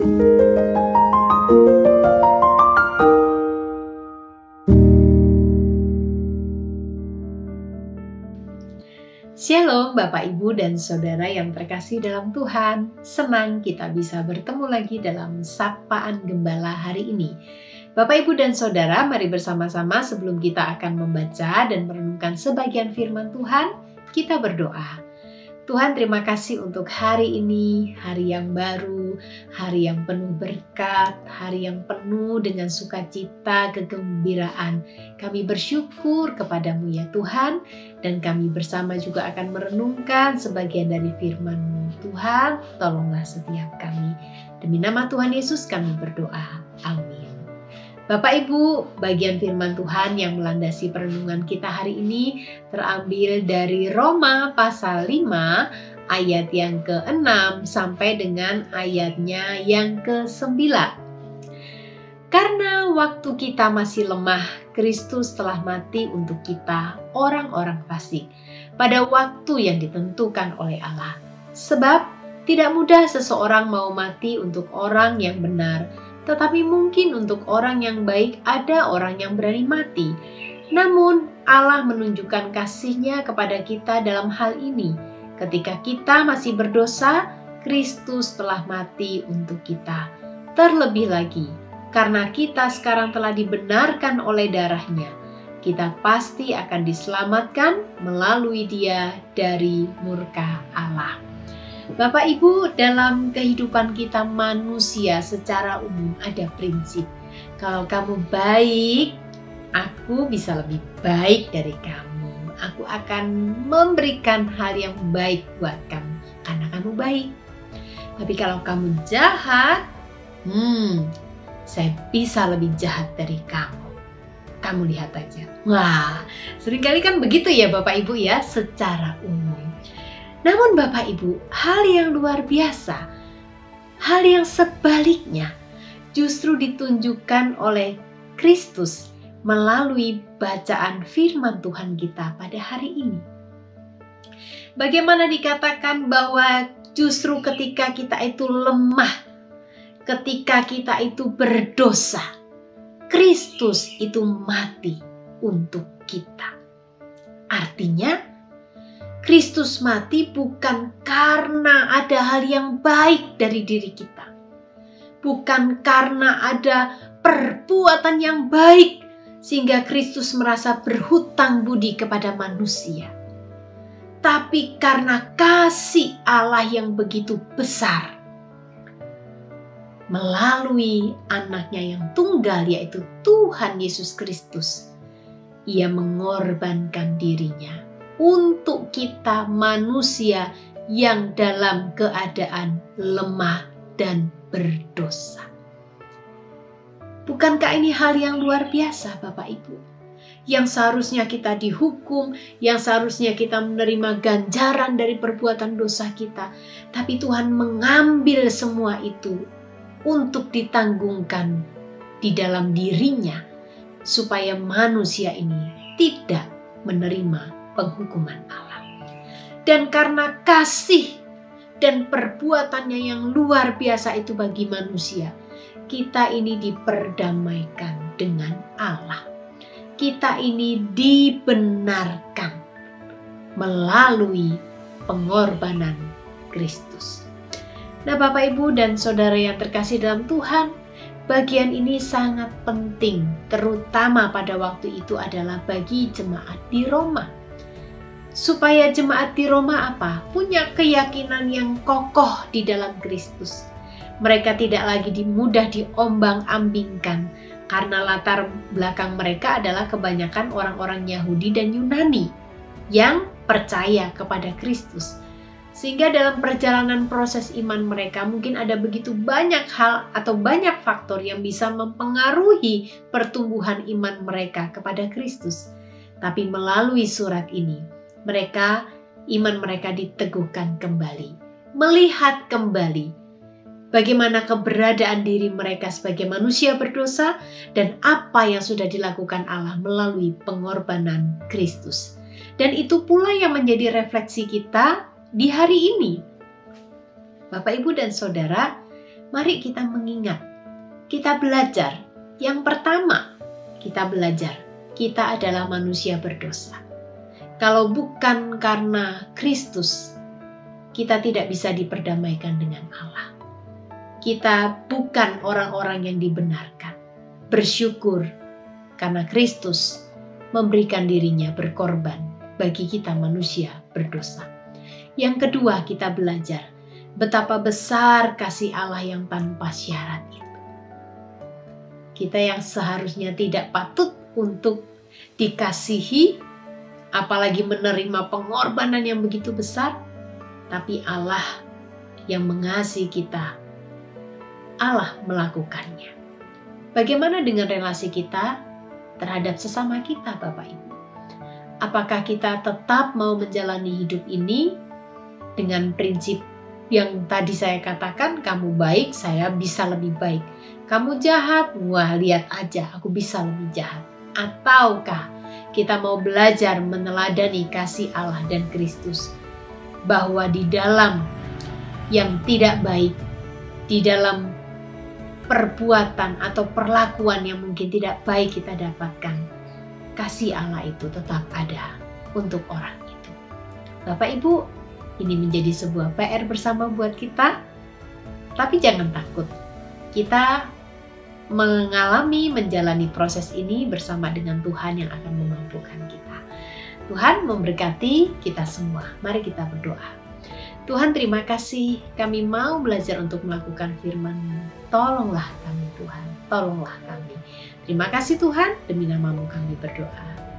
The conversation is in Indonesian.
Shalom Bapak Ibu dan Saudara yang terkasih dalam Tuhan. Senang kita bisa bertemu lagi dalam Sapaan Gembala hari ini. Bapak Ibu dan Saudara, mari bersama-sama sebelum kita akan membaca dan merenungkan sebagian firman Tuhan, kita berdoa. Tuhan, terima kasih untuk hari ini, hari yang baru, hari yang penuh berkat, hari yang penuh dengan sukacita, kegembiraan. Kami bersyukur kepadamu ya Tuhan, dan kami bersama juga akan merenungkan sebagian dari firman-Mu. Tuhan, tolonglah setiap kami. Demi nama Tuhan Yesus kami berdoa. Amin. Bapak Ibu, bagian firman Tuhan yang melandasi perenungan kita hari ini terambil dari Roma pasal 5 ayat yang ke-6 sampai dengan ayatnya yang ke-9. Karena waktu kita masih lemah, Kristus telah mati untuk kita, orang-orang fasik, pada waktu yang ditentukan oleh Allah. Sebab tidak mudah seseorang mau mati untuk orang yang benar, tetapi mungkin untuk orang yang baik ada orang yang berani mati. Namun Allah menunjukkan kasih-Nya kepada kita dalam hal ini. Ketika kita masih berdosa, Kristus telah mati untuk kita. Terlebih lagi, karena kita sekarang telah dibenarkan oleh darah-Nya, kita pasti akan diselamatkan melalui Dia dari murka Allah. Bapak Ibu, dalam kehidupan kita manusia secara umum ada prinsip. Kalau kamu baik, aku bisa lebih baik dari kamu. Aku akan memberikan hal yang baik buat kamu karena kamu baik. Tapi kalau kamu jahat, saya bisa lebih jahat dari kamu. Kamu lihat aja. Wah, seringkali kan begitu ya Bapak Ibu ya, secara umum. Namun Bapak Ibu, hal yang luar biasa, hal yang sebaliknya justru ditunjukkan oleh Kristus melalui bacaan firman Tuhan kita pada hari ini. Bagaimana dikatakan bahwa justru ketika kita itu lemah, ketika kita itu berdosa, Kristus itu mati untuk kita. Artinya, Kristus mati bukan karena ada hal yang baik dari diri kita. Bukan karena ada perbuatan yang baik sehingga Kristus merasa berhutang budi kepada manusia. Tapi karena kasih Allah yang begitu besar melalui anaknya yang tunggal yaitu Tuhan Yesus Kristus. Ia mengorbankan dirinya untuk kita manusia yang dalam keadaan lemah dan berdosa. Bukankah ini hal yang luar biasa Bapak Ibu? Yang seharusnya kita dihukum, yang seharusnya kita menerima ganjaran dari perbuatan dosa kita. Tapi Tuhan mengambil semua itu untuk ditanggungkan di dalam dirinya, supaya manusia ini tidak menerima penghukuman Allah. Dan karena kasih dan perbuatannya yang luar biasa itu bagi manusia, kita ini diperdamaikan dengan Allah. Kita ini dibenarkan melalui pengorbanan Kristus. Nah Bapak Ibu dan Saudara yang terkasih dalam Tuhan, bagian ini sangat penting, terutama pada waktu itu adalah bagi jemaat di Roma. Supaya jemaat di Roma punya keyakinan yang kokoh di dalam Kristus. Mereka tidak lagi mudah diombang-ambingkan karena latar belakang mereka adalah kebanyakan orang-orang Yahudi dan Yunani yang percaya kepada Kristus. Sehingga dalam perjalanan proses iman mereka mungkin ada begitu banyak hal atau banyak faktor yang bisa mempengaruhi pertumbuhan iman mereka kepada Kristus. Tapi melalui surat ini, iman mereka diteguhkan kembali, melihat kembali bagaimana keberadaan diri mereka sebagai manusia berdosa dan apa yang sudah dilakukan Allah melalui pengorbanan Kristus. Dan itu pula yang menjadi refleksi kita di hari ini. Bapak, Ibu, dan Saudara, Mari kita mengingat, kita belajar. Yang pertama, kita belajar, kita adalah manusia berdosa. Kalau bukan karena Kristus, kita tidak bisa diperdamaikan dengan Allah. Kita bukan orang-orang yang dibenarkan. Bersyukur karena Kristus memberikan dirinya berkorban bagi kita manusia berdosa. Yang kedua, kita belajar betapa besar kasih Allah yang tanpa syarat itu. Kita yang seharusnya tidak patut untuk dikasihi, apalagi menerima pengorbanan yang begitu besar, tapi Allah yang mengasihi kita, Allah melakukannya. Bagaimana dengan relasi kita terhadap sesama kita, Bapak Ibu? Apakah kita tetap mau menjalani hidup ini dengan prinsip yang tadi saya katakan, kamu baik, saya bisa lebih baik. Kamu jahat, wah lihat aja, aku bisa lebih jahat. Ataukah kita mau belajar meneladani kasih Allah dan Kristus, bahwa di dalam yang tidak baik, di dalam perbuatan atau perlakuan yang mungkin tidak baik kita dapatkan, kasih Allah itu tetap ada untuk orang itu. Bapak Ibu, ini menjadi sebuah PR bersama buat kita, tapi jangan takut. Kita menjalani proses ini bersama dengan Tuhan yang akan memampukan kita. Tuhan memberkati kita semua. Mari kita berdoa. Tuhan, terima kasih, kami mau belajar untuk melakukan firman-Mu. Tolonglah kami Tuhan, tolonglah kami. Terima kasih Tuhan, demi nama-Mu kami berdoa.